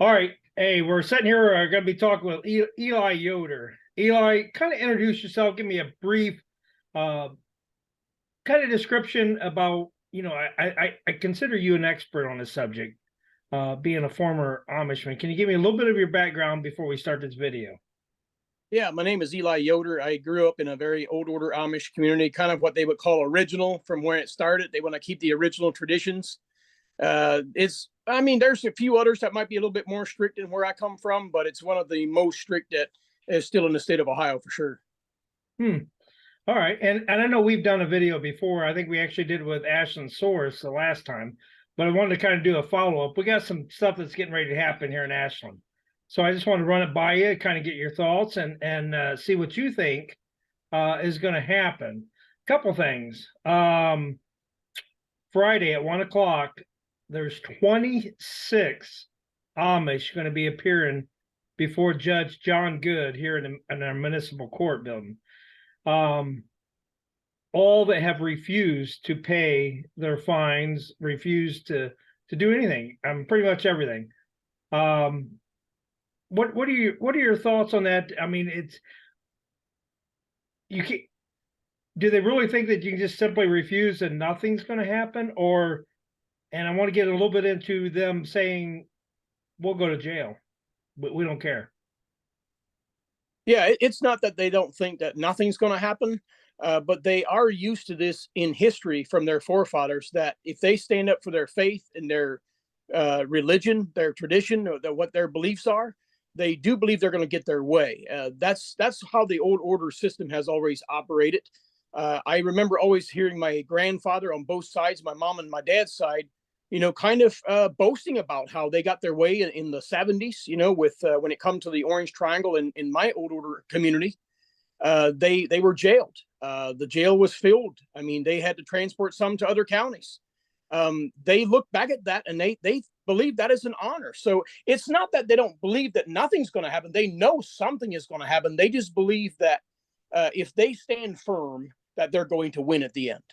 All right. Hey, we're sitting here. We're going to be talking with Eli Yoder. Eli, kind of introduce yourself. Give me a brief uh, kind of description about, I consider you an expert on this subject, being a former Amishman. Can you give me a little bit of your background before we start this video? Yeah, my name is Eli Yoder. I grew up in a very old order Amish community, kind of what they would call original from where it started. They want to keep the original traditions. There's a few others that might be a little bit more strict than where I come from, but it's one of the most strict that is still in the state of Ohio for sure. Hmm. All right. And I know we've done a video before. I think we actually did with Ashland Source the last time, but I wanted to kind of do a follow-up. We got some stuff that's getting ready to happen here in Ashland. So I just want to run it by you, kind of get your thoughts and see what you think is going to happen. Couple things. Friday at 1 o'clock, there's 26 Amish going to be appearing before Judge John Good here in our municipal court building. All that have refused to pay their fines, refused to do anything. Pretty much everything. What are your thoughts on that? I mean, it's you can do they really think that you can just simply refuse and nothing's going to happen? Or, and I want to get a little bit into them saying we'll go to jail, but we don't care. Yeah, it's not that they don't think that nothing's going to happen, but they are used to this in history from their forefathers, that if they stand up for their faith and their religion, their tradition, or what their beliefs are, they do believe they're going to get their way. That's how the old order system has always operated. I remember always hearing my grandfather on both sides, my mom and my dad's side, kind of boasting about how they got their way in the 70s, with when it comes to the Orange Triangle in my old order community. They were jailed. The jail was filled. I mean, they had to transport some to other counties. They look back at that and they believe that is an honor. So it's not that they don't believe that nothing's going to happen. They know something is going to happen. They just believe that if they stand firm, that they're going to win at the end.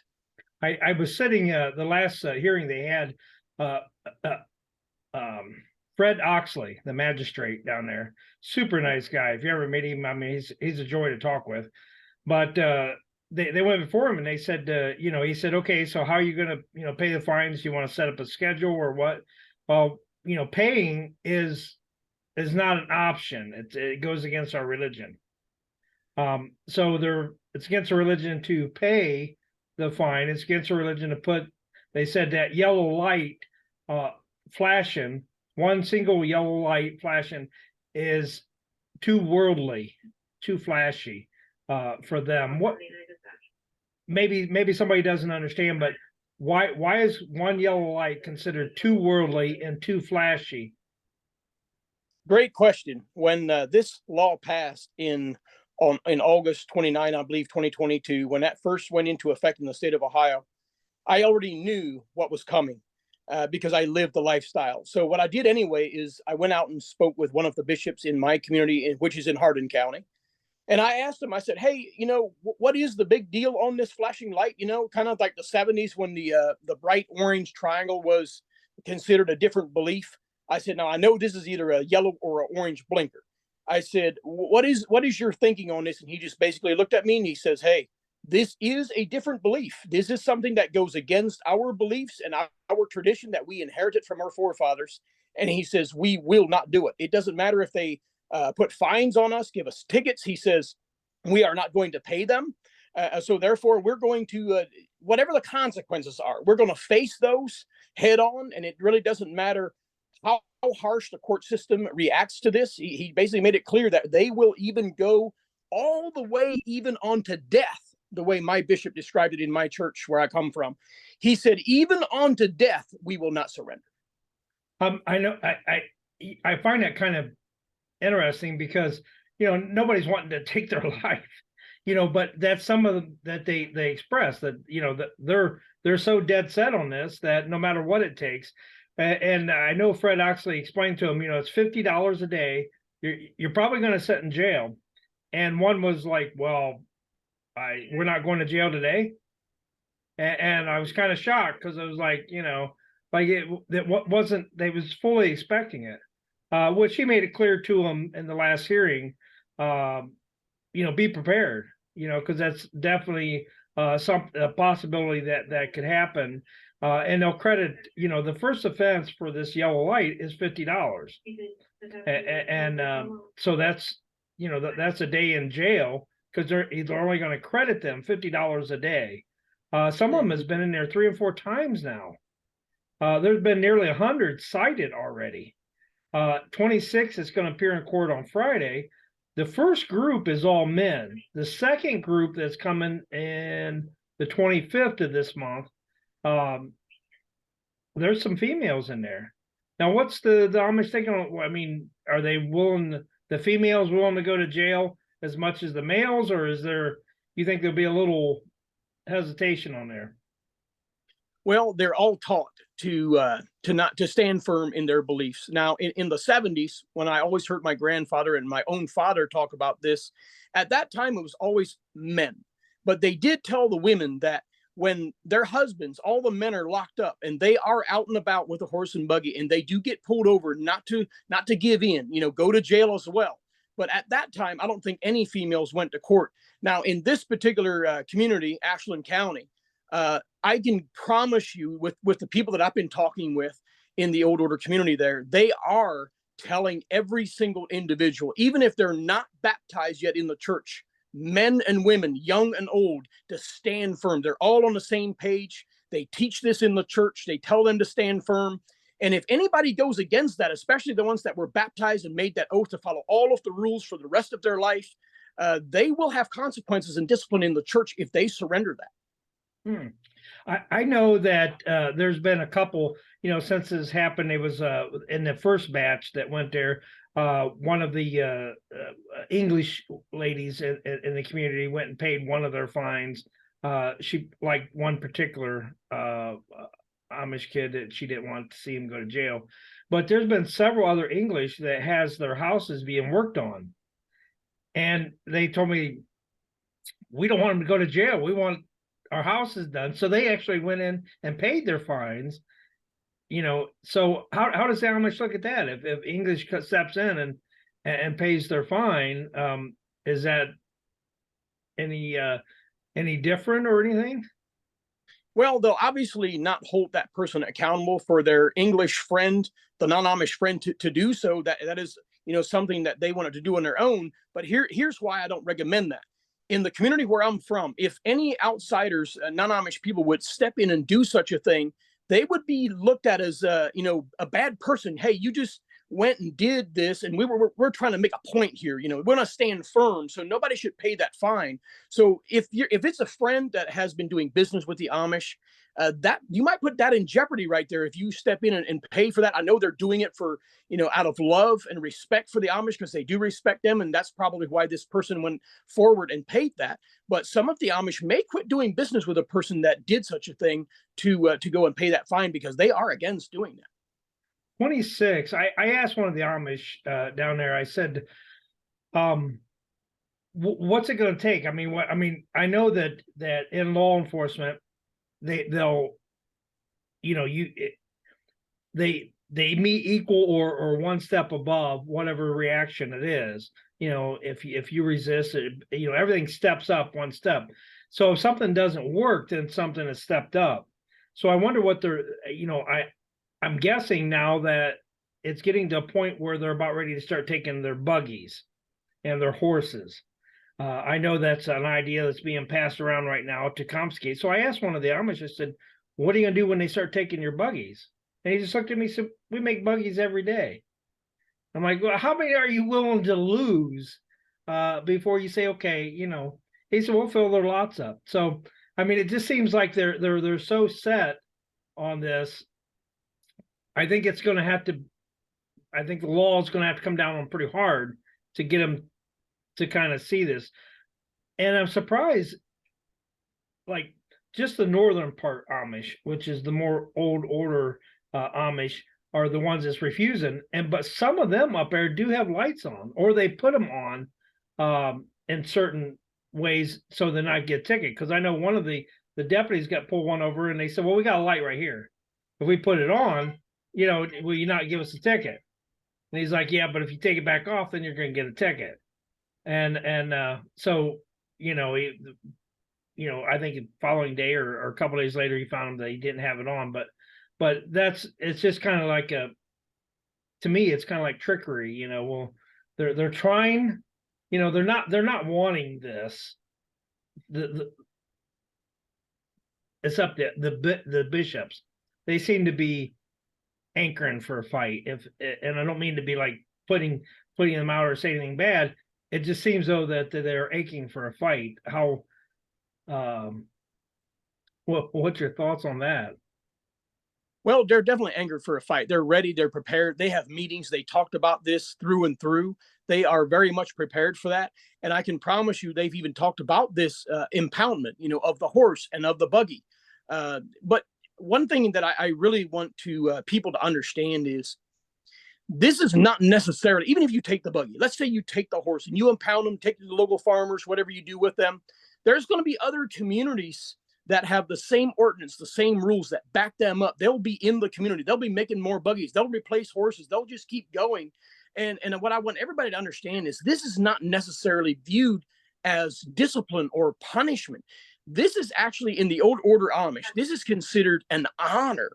I was sitting the last hearing they had uh, uh, Fred Oxley, the magistrate down there, super nice guy. If you ever meet him, I mean, he's a joy to talk with. But they went before him and they said, he said, okay, so how are you going to, pay the fines? You want to set up a schedule or what? Well, paying is not an option. It goes against our religion. So it's against our religion to pay the fine. It's against our religion to put. They said that yellow light flashing, one single yellow light flashing, is too worldly, too flashy for them. What? Maybe somebody doesn't understand, but why is one yellow light considered too worldly and too flashy? Great question. When this law passed in August 29, I believe 2022, when that first went into effect in the state of Ohio, I already knew what was coming because I lived the lifestyle. So what I did anyway is I went out and spoke with one of the bishops in my community, which is in Hardin County. And I asked him, I said, hey, what is the big deal on this flashing light? Kind of like the 70s when the bright orange triangle was considered a different belief. I said, now I know this is either a yellow or an orange blinker. I said, what is your thinking on this? And he just basically looked at me and he says, hey, this is a different belief. This is something that goes against our beliefs and our tradition that we inherited from our forefathers. And he says, we will not do it. It doesn't matter if they put fines on us, give us tickets. He says, we are not going to pay them. So therefore, we're going to, whatever the consequences are, we're going to face those head on. And it really doesn't matter how harsh the court system reacts to this. He basically made it clear that they will even go all the way, even on to death, the way my bishop described it in my church where I come from. He said, even on to death, we will not surrender. I know I find that kind of interesting because nobody's wanting to take their life, but that's some of them that they express that that they're so dead set on this that no matter what it takes. And I know Fred Oxley explained to him, it's $50 a day. You're probably going to sit in jail. And one was like, well, we're not going to jail today. And I was kind of shocked because I was like, like it wasn't, they was fully expecting it. which he made it clear to him in the last hearing. Be prepared, because that's definitely a possibility that could happen. And they'll credit, the first offense for this yellow light is $50. And so that's, that's a day in jail, because they're only going to credit them $50 a day. Some of them has been in there 3 and 4 times now. There's been nearly 100 cited already. 26 is going to appear in court on Friday. The first group is all men. The second group that's coming in the 25th of this month, there's some females in there. Now, what's the Amish thinking? I mean, are they the females willing to go to jail as much as the males, or you think there'll be a little hesitation on there? Well, they're all taught to stand firm in their beliefs. Now, in the 70s, when I always heard my grandfather and my own father talk about this, at that time it was always men. But they did tell the women that when their husbands, all the men are locked up and they are out and about with a horse and buggy, and they do get pulled over, not to give in, go to jail as well. But at that time, I don't think any females went to court. Now, in this particular community, Ashland County, I can promise you with the people that I've been talking with in the Old Order community there, they are telling every single individual, even if they're not baptized yet in the church, men and women, young and old, to stand firm. They're all on the same page. They teach this in the church. They tell them to stand firm. And if anybody goes against that, especially the ones that were baptized and made that oath to follow all of the rules for the rest of their life, they will have consequences and discipline in the church if they surrender that. I know that there's been a couple, since this happened. It was in the first batch that went there. One of the English ladies in the community went and paid one of their fines. She liked one particular Amish kid that she didn't want to see him go to jail. But there's been several other English that has their houses being worked on. And they told me, we don't want them to go to jail. We want our house is done. So they actually went in and paid their fines. So how does the Amish look at that? If English steps in and pays their fine, is that any different or anything? Well, they'll obviously not hold that person accountable for their English friend, the non-Amish friend, to do so. That is, something that they wanted to do on their own. But here's why I don't recommend that. In the community where I'm from, if any outsiders, non-Amish people would step in and do such a thing, they would be looked at as, a bad person. Hey, you just went and did this, and we're trying to make a point here. We want to stand firm, so nobody should pay that fine. So if it's a friend that has been doing business with the Amish, that you might put that in jeopardy right there if you step in and pay for that. I know they're doing it for, out of love and respect for the Amish, because they do respect them, and that's probably why this person went forward and paid that. But some of the Amish may quit doing business with a person that did such a thing to go and pay that fine, because they are against doing that. 26. I asked one of the Amish down there. I said, "What's it going to take?" I mean, I know that in law enforcement, they'll they meet equal or one step above whatever reaction it is. If you resist it, everything steps up one step. So if something doesn't work, then something has stepped up. So I wonder what they're, I'm guessing now that it's getting to a point where they're about ready to start taking their buggies and their horses. I know that's an idea that's being passed around right now to confiscate. So I asked one of the Amish, I said, "What are you going to do when they start taking your buggies?" And he just looked at me and said, "We make buggies every day." I'm like, "Well, how many are you willing to lose before you say, okay, He said, "We'll fill their lots up." So, I mean, it just seems like they're so set on this. I think it's going to have to, I think the law is going to have to come down on pretty hard to get them to kind of see this. And I'm surprised, like just the northern part Amish, which is the more old order Amish, are the ones that's refusing. But some of them up there do have lights on, or they put them on in certain ways so they not get a ticket. Because I know one of the deputies got pulled one over, and they said, "Well, we got a light right here. If we put it on, will you not give us a ticket?" And he's like, yeah, but if you take it back off, then you're going to get a ticket. And so, I think the following day or a couple of days later, he found that he didn't have it on. But it's just kind of like to me, it's kind of like trickery. Well, they're trying, they're not wanting this. It's up to the bishops. They seem to be anchoring for a fight. And I don't mean to be like putting them out or saying anything bad. It just seems though that they're aching for a fight. How what's your thoughts on that? Well, they're definitely angered for a fight. They're ready. They're prepared. They have meetings. They talked about this through and through. They are very much prepared for that. And I can promise you, they've even talked about this impoundment, of the horse and of the buggy. But one thing that I really want to people to understand is this is not necessarily, even if you take the buggy, let's say you take the horse and you impound them, take it to the local farmers, whatever you do with them, there's going to be other communities that have the same ordinance, the same rules that back them up. They'll be in the community. They'll be making more buggies. They'll replace horses. They'll just keep going. And what I want everybody to understand is this is not necessarily viewed as discipline or punishment. This is actually in the Old Order Amish. This is considered an honor.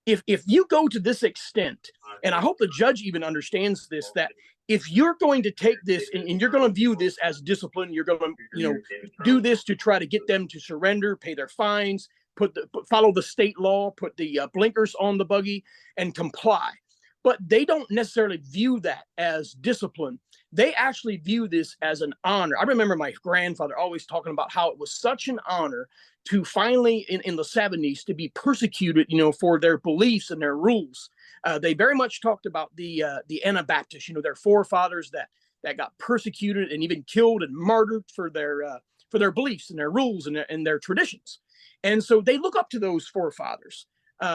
If you go to this extent, and I hope the judge even understands this, that if you're going to take this and you're going to view this as discipline, you're going to, do this to try to get them to surrender, pay their fines, follow the state law, put the blinkers on the buggy and comply. But they don't necessarily view that as discipline. They actually view this as an honor. I remember my grandfather always talking about how it was such an honor to finally in the 70s to be persecuted, for their beliefs and their rules. They very much talked about the Anabaptists, their forefathers that got persecuted and even killed and martyred for their beliefs and their rules and their traditions. And so they look up to those forefathers.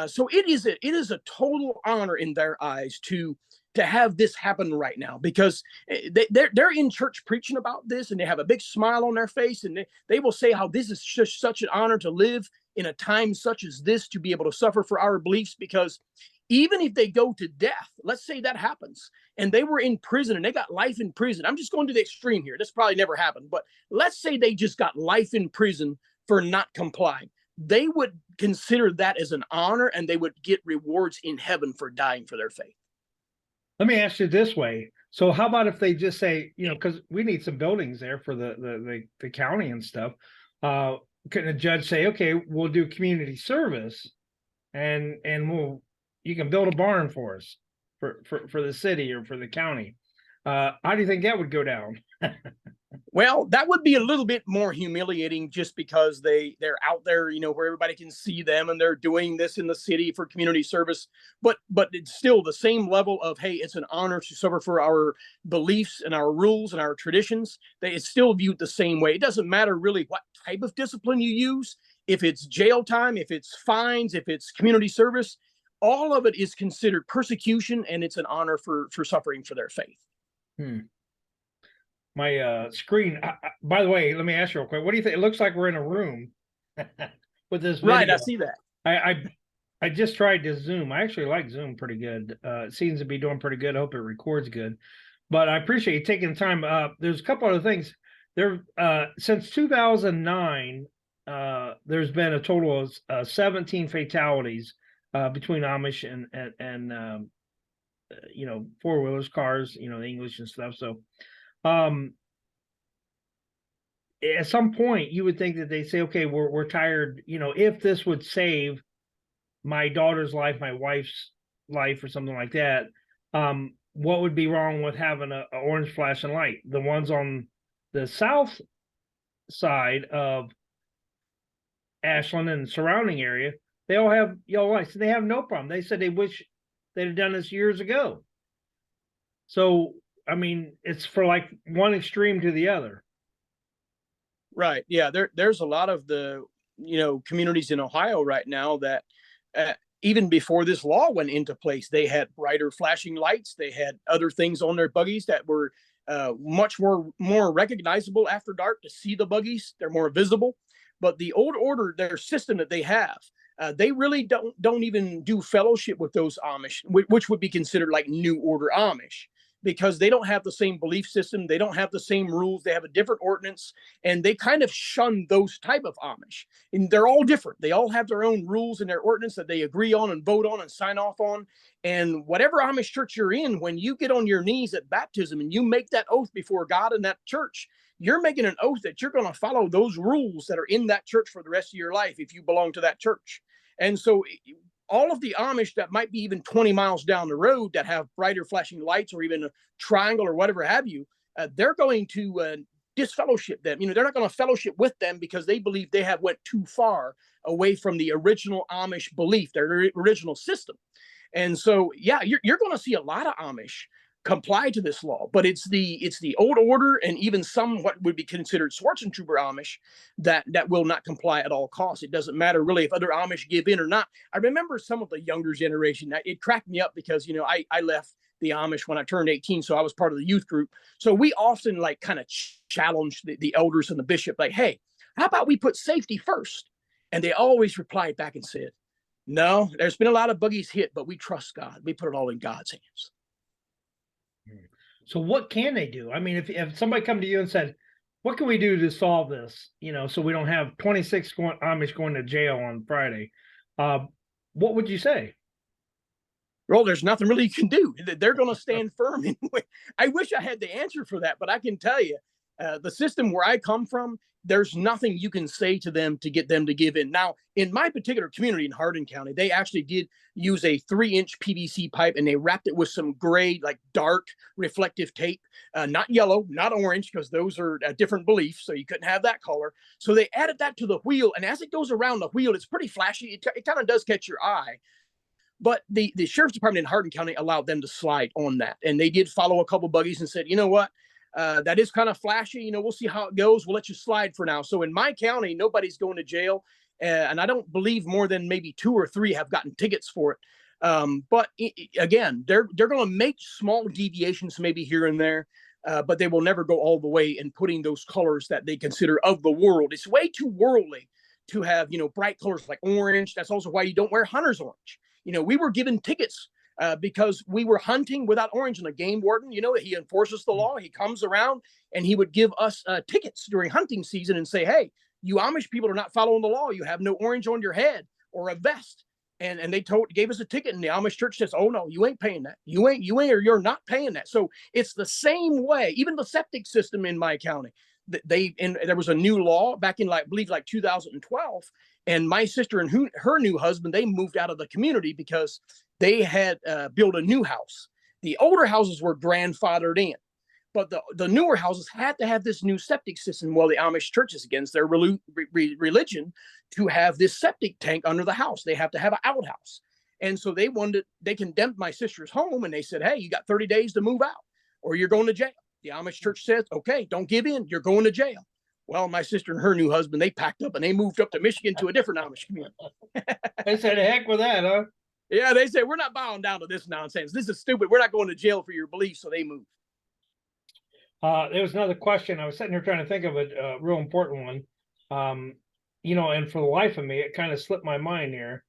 So it is a total honor in their eyes to have this happen right now, because they're in church preaching about this and they have a big smile on their face, and they will say how this is just such an honor to live in a time such as this, to be able to suffer for our beliefs. Because even if they go to death, let's say that happens and they were in prison and they got life in prison. I'm just going to the extreme here. This probably never happened, but let's say they just got life in prison for not complying. They would consider that as an honor, and they would get rewards in heaven for dying for their faith. Let me ask you this way. So how about if they just say, because we need some buildings there for the county and stuff. Couldn't a judge say, okay, we'll do community service and you can build a barn for us for the city or for the county? How do you think that would go down? Well, that would be a little bit more humiliating, just because they're out there, where everybody can see them, and they're doing this in the city for community service. But it's still the same level of, hey, it's an honor to suffer for our beliefs and our rules and our traditions. It's still viewed the same way. It doesn't matter really what type of discipline you use. If it's jail time, if it's fines, if it's community service, all of it is considered persecution, and it's an honor for suffering for their faith. My screen, by the way, let me ask you real quick. What do you think? It looks like we're in a room with this video. Right, I see that. I just tried to Zoom. I actually like Zoom pretty good. It seems to be doing pretty good. I hope it records good. But I appreciate you taking the time. There's a couple other things. There since 2009, there's been a total of 17 fatalities between Amish and four-wheelers, cars, the English and stuff. So at some point you would think that they say, okay, we're tired. If this would save my daughter's life, my wife's life, or something like that, what would be wrong with having a orange flashing light? The ones on the south side of Ashland and the surrounding area, they all have yellow lights, and they have no problem. They said they wish they'd have done this years ago. So I mean, it's for like one extreme to the other. Right. Yeah. There's a lot of the, communities in Ohio right now that even before this law went into place, they had brighter flashing lights. They had other things on their buggies that were much more recognizable after dark to see the buggies. They're more visible. But the Old Order, their system that they have, They really don't even do fellowship with those Amish, which would be considered like New Order Amish, because they don't have the same belief system. They don't have the same rules. They have a different ordinance, and they kind of shun those type of Amish. And they're all different. They all have their own rules and their ordinance that they agree on and vote on and sign off on. And whatever Amish church you're in, when you get on your knees at baptism and you make that oath before God in that church, you're making an oath that you're going to follow those rules that are in that church for the rest of your life if you belong to that church. And so all of the Amish that might be even 20 miles down the road that have brighter flashing lights or even a triangle or whatever have you, they're going to disfellowship them. They're not going to fellowship with them because they believe they have went too far away from the original Amish belief, their original system. And so, yeah, you're going to see a lot of Amish comply to this law, but it's the old order and even some what would be considered Swartzentruber Amish that will not comply at all costs. It doesn't matter really if other Amish give in or not. I remember some of the younger generation, it cracked me up because, I left the Amish when I turned 18, so I was part of the youth group. So we often like kind of challenged the elders and the bishop, like, hey, how about we put safety first? And they always replied back and said, no, there's been a lot of buggies hit, but we trust God. We put it all in God's hands. So what can they do? I mean, if somebody come to you and said, what can we do to solve this? So we don't have 26 Amish going to jail on Friday. What would you say? Well, there's nothing really you can do. They're going to stand firm. I wish I had the answer for that, but I can tell you, the system where I come from, there's nothing you can say to them to get them to give in. Now, in my particular community in Hardin County, they actually did use a 3-inch PVC pipe and they wrapped it with some gray, like dark reflective tape, not yellow, not orange, because those are a different belief. So you couldn't have that color. So they added that to the wheel. And as it goes around the wheel, it's pretty flashy. It kind of does catch your eye. But the sheriff's department in Hardin County allowed them to slide on that. And they did follow a couple buggies and said, you know what? That is kind of flashy. We'll see how it goes. We'll let you slide for now. So in my county, nobody's going to jail. And I don't believe more than maybe 2 or 3 have gotten tickets for it. But again, they're going to make small deviations maybe here and there, but they will never go all the way in putting those colors that they consider of the world. It's way too worldly to have, bright colors like orange. That's also why you don't wear hunter's orange. We were given tickets because we were hunting without orange, and a game warden, he enforces the law. He comes around and he would give us tickets during hunting season and say, hey, you Amish people are not following the law. You have no orange on your head or a vest. And they gave us a ticket, and the Amish church says, oh no, you ain't paying that. You ain't, or you're not paying that. So it's the same way. Even the septic system in my county, there was a new law back in, I believe, 2012. And my sister and her new husband, they moved out of the community because they had built a new house. The older houses were grandfathered in, but the newer houses had to have this new septic system. Well, the Amish churches, against their religion, to have this septic tank under the house. They have to have an outhouse. And so they condemned my sister's home, and they said, hey, you got 30 days to move out or you're going to jail. The Amish church says, okay, don't give in. You're going to jail. Well, my sister and her new husband, they packed up and they moved up to Michigan to a different Amish community. They said, heck with that, huh? Yeah, they said, we're not bowing down to this nonsense. This is stupid. We're not going to jail for your beliefs. So they moved. There was another question. I was sitting here trying to think of a real important one. And for the life of me, it kind of slipped my mind here.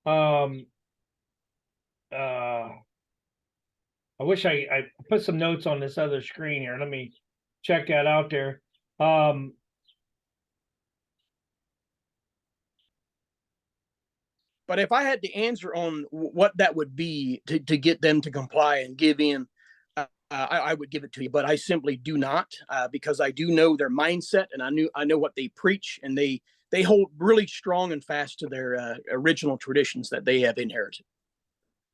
I wish I put some notes on this other screen here. Let me check that out there. But if I had to answer on what that would be to get them to comply and give in, I would give it to you. But I simply do not, because I do know their mindset, and I know what they preach, and they hold really strong and fast to their original traditions that they have inherited.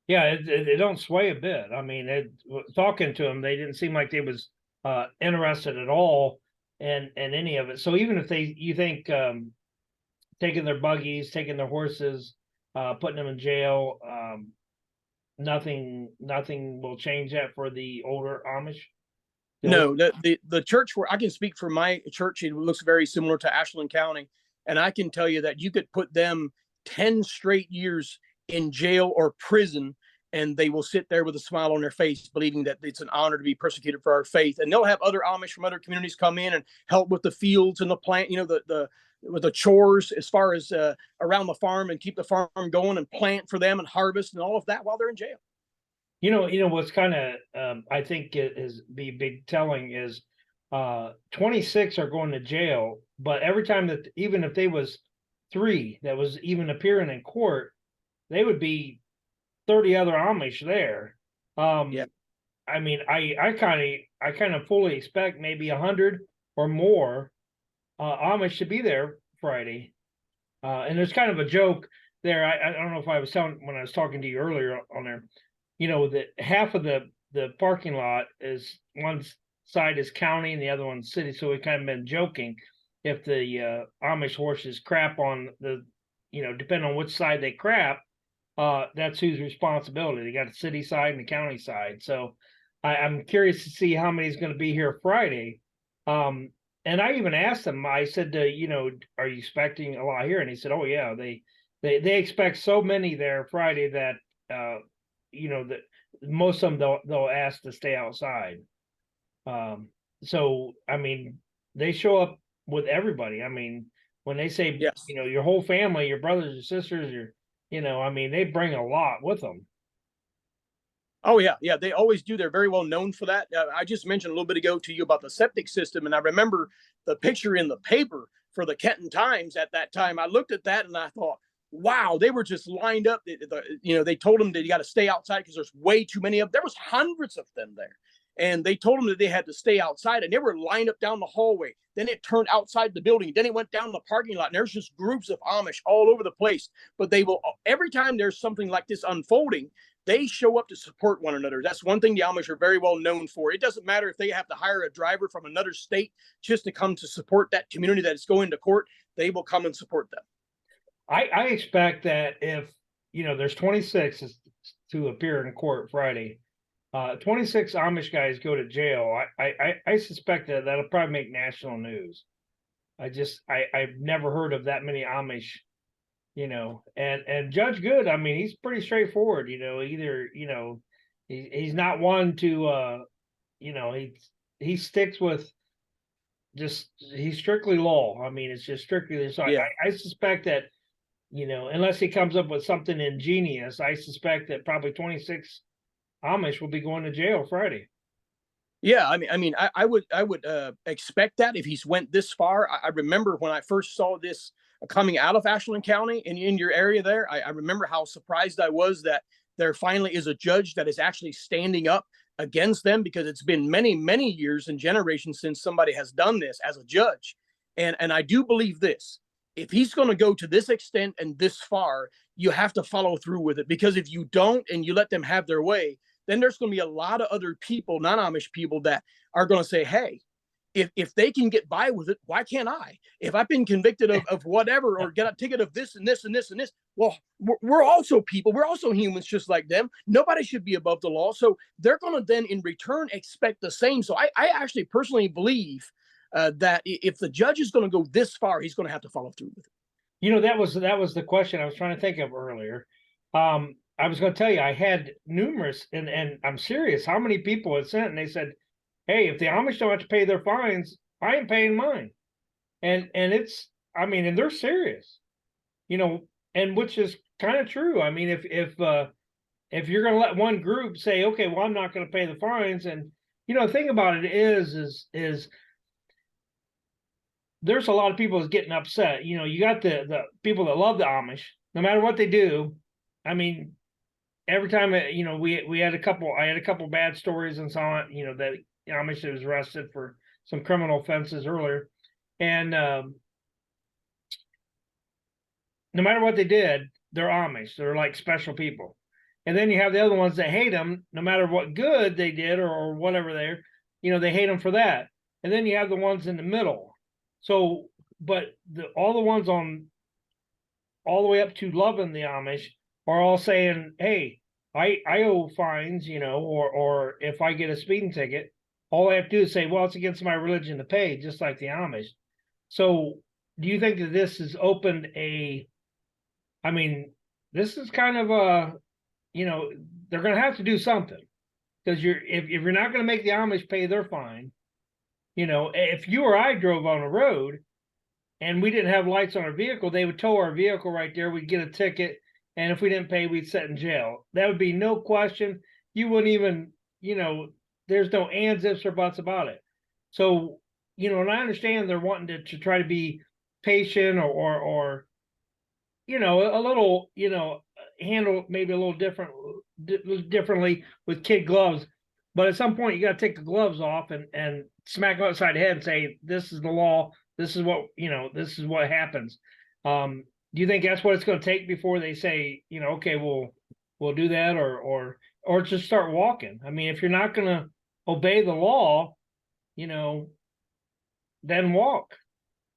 Yeah, it don't sway a bit. I mean, talking to them, they didn't seem like they was interested at all in any of it. So even if you think taking their buggies, taking their horses, putting them in jail, nothing will change that for the older Amish. No, the church where I can speak for my church, it looks very similar to Ashland County, and I can tell you that you could put them 10 straight years in jail or prison, and they will sit there with a smile on their face, believing that it's an honor to be persecuted for our faith. And they'll have other Amish from other communities come in and help with the fields and the plant, with the chores as far as around the farm and keep the farm going and plant for them and harvest and all of that while they're in jail. What's kind of I think is be big telling is 26 are going to jail, but every time that, even if they was 3 that was even appearing in court, they would be 30 other Amish there. Yeah. I mean, I kind of fully expect maybe 100 or more Amish should be there Friday. And there's kind of a joke there. I don't know if I was telling when I was talking to you earlier on there, that half of the parking lot is one side is county and the other one's city. So we kind of been joking if the Amish horses crap on the, depending on which side they crap, that's whose responsibility. They got the city side and the county side. So I'm curious to see how many is going to be here Friday. And I even asked them, I said, are you expecting a lot here? And he said, oh yeah, they expect so many there Friday that, that most of them they'll ask to stay outside. So, I mean, they show up with everybody. I mean, when they say, yes, your whole family, your brothers and sisters, I mean, they bring a lot with them. Oh yeah, yeah, they always do. They're very well known for that. I just mentioned a little bit ago to you about the septic system, and I remember the picture in the paper for the Kenton Times at that time. I looked at that and I thought, wow, they were just lined up. They told them that you got to stay outside because there's way too many of them. There was hundreds of them there. And they told them that they had to stay outside, and they were lined up down the hallway. Then it turned outside the building. Then it went down the parking lot, and there's just groups of Amish all over the place. But they will, every time there's something like this unfolding, they show up to support one another. That's one thing the Amish are very well known for. It doesn't matter if they have to hire a driver from another state just to come to support that community that is going to court. They will come and support them. I expect that if, there's 26 to appear in court Friday, 26 Amish guys go to jail. I suspect that that'll probably make national news. I've never heard of that many Amish, and Judge Good, I mean, he's pretty straightforward, either, he's not one to, he sticks with he's strictly law. I mean, it's just strictly this. So yeah. I suspect that, unless he comes up with something ingenious, I suspect that probably 26 Amish will be going to jail Friday. Yeah, I would expect that if he's went this far. I remember when I first saw this coming out of Ashland County in your area there. I remember how surprised I was that there finally is a judge that is actually standing up against them, because it's been many, many years and generations since somebody has done this as a judge. And I do believe this. If he's going to go to this extent and this far, you have to follow through with it, because if you don't and you let them have their way, then there's going to be a lot of other people, non-Amish people, that are going to say, hey, if they can get by with it, why can't I? If I've been convicted of whatever, or get a ticket of this and this and this and this, well, we're also people. We're also humans just like them. Nobody should be above the law. So they're going to then in return expect the same. So I actually personally believe that if the judge is going to go this far, he's going to have to follow through with it. That was the question I was trying to think of earlier. I was going to tell you, I had numerous, and I'm serious, how many people had sent, and they said, hey, if the Amish don't have to pay their fines, I ain't paying mine. And it's, I mean, and they're serious, and which is kind of true. I mean, if you're going to let one group say, okay, well, I'm not going to pay the fines. And, the thing about it is there's a lot of people that's getting upset. You got the people that love the Amish, no matter what they do. I mean, every time, we had I had a couple bad stories and so on, that Amish was arrested for some criminal offenses earlier. And no matter what they did, they're Amish. They're like special people. And then you have the other ones that hate them, no matter what good they did or whatever they hate them for that. And then you have the ones in the middle. So, but all the ones on all the way up to loving the Amish are all saying, hey, I owe fines, or if I get a speeding ticket, all I have to do is say, well, it's against my religion to pay, just like the Amish. So do you think that this has opened this is kind of they're going to have to do something, because if you're not going to make the Amish pay their fine, if you or I drove on a road and we didn't have lights on our vehicle, they would tow our vehicle right there. We'd get a ticket, and if we didn't pay, we'd sit in jail. That would be no question. You wouldn't even, there's no ands, ifs, or buts about it. So, and I understand they're wanting to try to be patient or a little, handle maybe a little differently with kid gloves. But at some point, you got to take the gloves off and smack them upside the head and say, "This is the law. This is what This is what happens." Do you think that's what it's going to take before they say, okay, we'll do that, or just start walking? I mean, if you're not going to obey the law, then walk.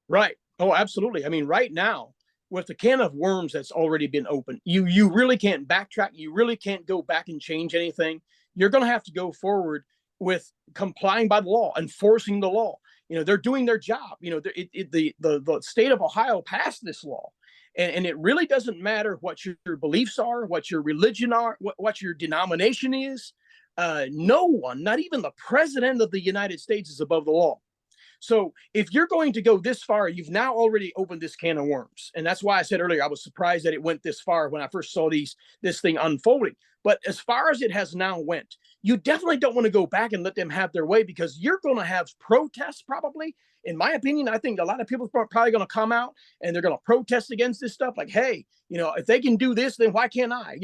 Right. Oh, absolutely. I mean, right now, with the can of worms that's already been opened, you really can't backtrack. You really can't go back and change anything. You're going to have to go forward with complying by the law, enforcing the law. They're doing their job. The state of Ohio passed this law, and it really doesn't matter what your beliefs are, what your religion are, what your denomination is. No one, not even the president of the United States, is above the law. So if you're going to go this far, you've now already opened this can of worms. And that's why I said earlier, I was surprised that it went this far when I first saw this thing unfolding. But as far as it has now went, you definitely don't want to go back and let them have their way, because you're going to have protests probably. In my opinion, I think a lot of people are probably going to come out and they're going to protest against this stuff. Like, hey, if they can do this, then why can't I?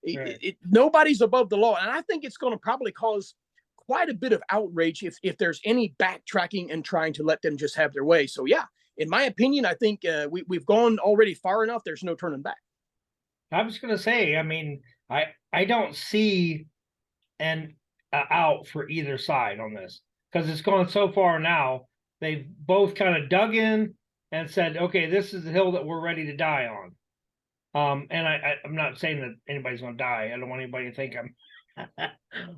Right. Nobody's above the law. And I think it's going to probably cause quite a bit of outrage if there's any backtracking and trying to let them just have their way. So yeah, in my opinion, I think we've gone already far enough. There's no turning back. I was going to say, I mean, I don't see an out for either side on this, because it's gone so far now. They've both kind of dug in and said, okay, this is the hill that we're ready to die on. And I'm not saying that anybody's going to die. I don't want anybody to think I'm,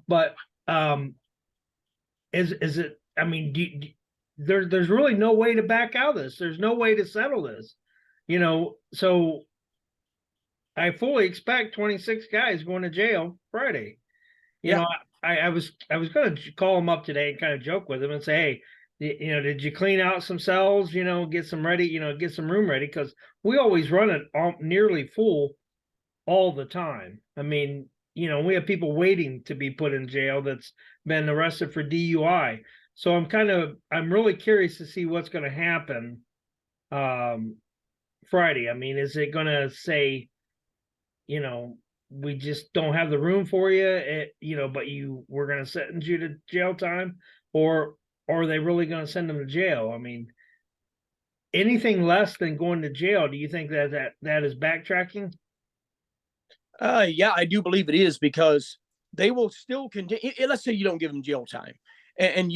but is it, I mean, there's really no way to back out of this. There's no way to settle this, so I fully expect 26 guys going to jail Friday. I was going to call them up today and kind of joke with them and say, hey, did you clean out some cells, get some ready, get some room ready? Because we always run it nearly full all the time. I mean, we have people waiting to be put in jail that's been arrested for DUI. So I'm really curious to see what's going to happen Friday. I mean, is it going to say, we just don't have the room for you, but we're going to sentence you to jail time, or are they really going to send them to jail? I mean, anything less than going to jail, do you think that is backtracking? Yeah, I do believe it is, because they will still continue. Let's say you don't give them jail time, and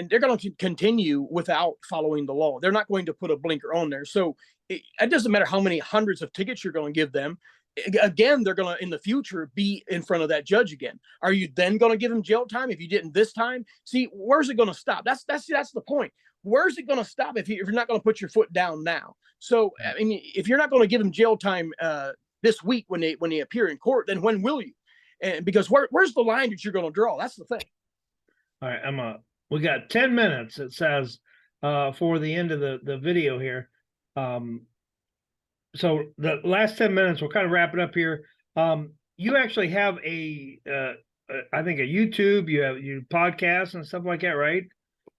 they're going to continue without following the law. They're not going to put a blinker on there. So it doesn't matter how many hundreds of tickets you're going to give them. Again, they're going to, in the future, be in front of that judge again. Are you then going to give them jail time if you didn't this time? See, where's it going to stop? That's the point. Where's it going to stop if you're not going to put your foot down now? So, I mean, if you're not going to give them jail time this week when they appear in court, then when will you? And because where's the line that you're going to draw? That's the thing. All right, we got 10 minutes. It says for the end of the video here. So the last 10 minutes, we'll kind of wrap it up here. You actually have I think a YouTube, you podcast and stuff like that, right?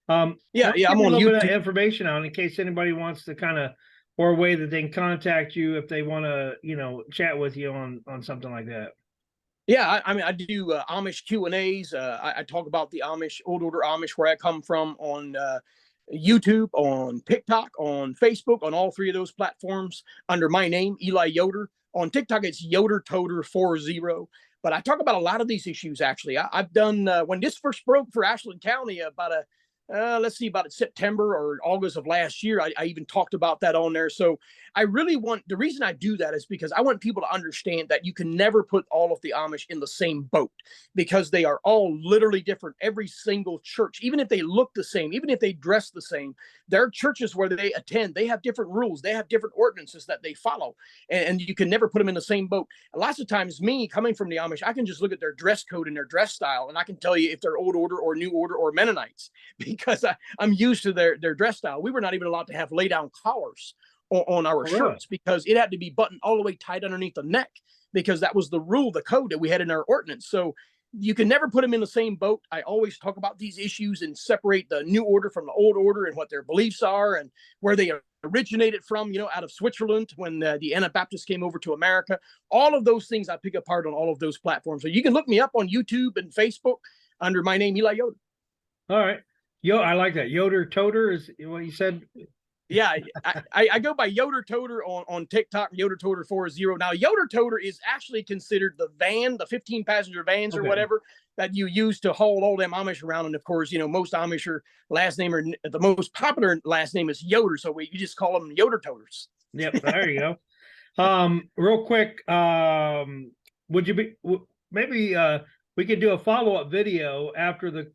Yeah, I'm on YouTube. A little bit of information on in case anybody wants to kind of, or a way that they can contact you if they want to, chat with you on something like that. Yeah, I mean, I do Amish Q&As. I talk about the Amish, Old Order Amish, where I come from, on YouTube, on TikTok, on Facebook, on all three of those platforms under my name, Eli Yoder. On TikTok, it's YoderToter40. But I talk about a lot of these issues, actually. I've done, when this first broke for Ashland County about September or August of last year, I even talked about that on there. So I really the reason I do that is because I want people to understand that you can never put all of the Amish in the same boat, because they are all literally different. Every single church, even if they look the same, even if they dress the same, their churches where they attend, they have different rules. They have different ordinances that they follow, and you can never put them in the same boat. And lots of times, me coming from the Amish, I can just look at their dress code and their dress style, and I can tell you if they're Old Order or New Order or Mennonites, because I'm used to their dress style. We were not even allowed to have lay down collars on our shirts because it had to be buttoned all the way tight underneath the neck, because that was the rule, the code that we had in our ordinance. So you can never put them in the same boat. I always talk about these issues and separate the new order from the old order and what their beliefs are and where they originated from, out of Switzerland when the Anabaptists came over to America. All of those things I pick apart on all of those platforms. So you can look me up on YouTube and Facebook under my name, Eli Yoder. All right. I like that. Yoder Toter is what you said. Yeah, I go by Yoder Toter on TikTok, Yoder Toter 40. Now, Yoder Toter is actually considered the van, the 15 passenger vans or whatever that you use to haul all them Amish around. And of course, most Amish are last name, or the most popular last name is Yoder. So you just call them Yoder Toters. Yep. There you go. Real quick, would you be, maybe we could do a follow-up video after the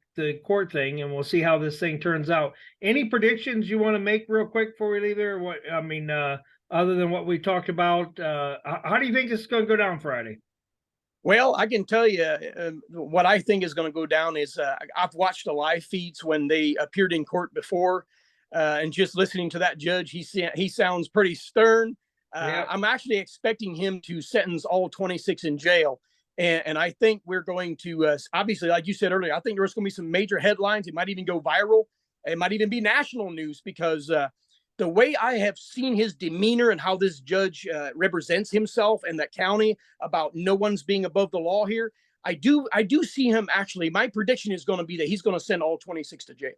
court thing, and we'll see how this thing turns out. Any predictions you want to make real quick before we leave there? What, I mean, other than what we talked about, how do you think this is going to go down Friday? Well, I can tell you what I think is going to go down is I've watched the live feeds when they appeared in court before, and just listening to that judge, he sounds pretty stern. I'm actually expecting him to sentence all 26 in jail. And I think we're going to, obviously, like you said earlier, I think there's going to be some major headlines. It might even go viral. It might even be national news, because the way I have seen his demeanor and how this judge represents himself and that county about no one's being above the law here, I do see him actually. My prediction is going to be that he's going to send all 26 to jail.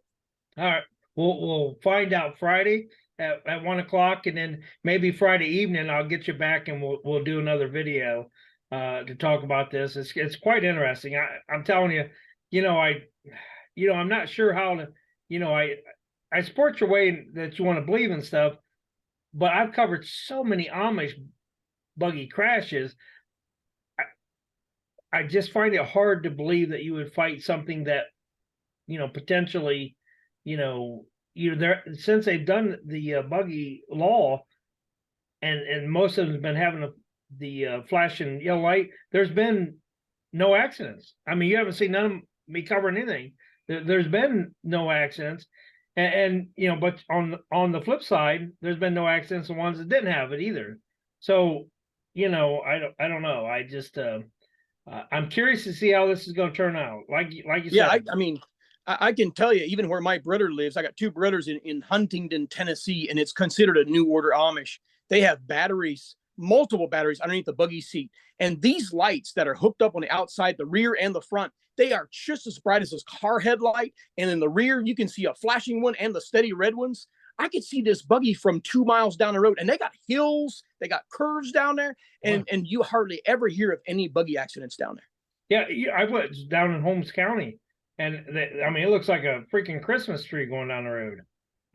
All right. We'll find out Friday at 1 o'clock, and then maybe Friday evening I'll get you back and we'll do another video to talk about this. It's quite interesting. I'm telling you, I'm not sure how to, I support your way that you want to believe in stuff, but I've covered so many Amish buggy crashes. I just find it hard to believe that you would fight something that, potentially, there, since they've done the buggy law, and most of them have been having the flashing yellow light, there's been no accidents. I mean, you haven't seen none of me covering anything. There's been no accidents, and but on the flip side, there's been no accidents the ones that didn't have it either. So I don't know. I just I'm curious to see how this is going to turn out. Like you said. I mean, I can tell you, even where my brother lives, I got two brothers in Huntington, Tennessee, and it's considered a New Order Amish. They have batteries, multiple batteries underneath the buggy seat. And these lights that are hooked up on the outside, the rear and the front, they are just as bright as this car headlight. And in the rear, you can see a flashing one and the steady red ones. I could see this buggy from 2 miles down the road, and they got hills, they got curves down there, and you hardly ever hear of any buggy accidents down there. Yeah, I was down in Holmes County, and it looks like a freaking Christmas tree going down the road.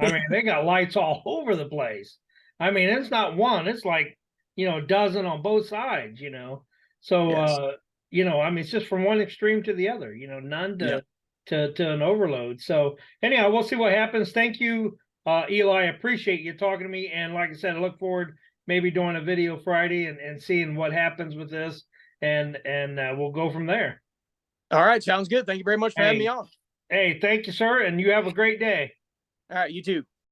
I mean, they got lights all over the place. I mean, it's not one, it's like, a dozen on both sides, So, Yes. It's just from one extreme to the other, none to an overload. So anyhow, we'll see what happens. Thank you, Eli. I appreciate you talking to me. And like I said, I look forward maybe doing a video Friday and seeing what happens with this. And we'll go from there. All right. Sounds good. Thank you very much for having me on. Hey, thank you, sir. And you have a great day. All right. You too.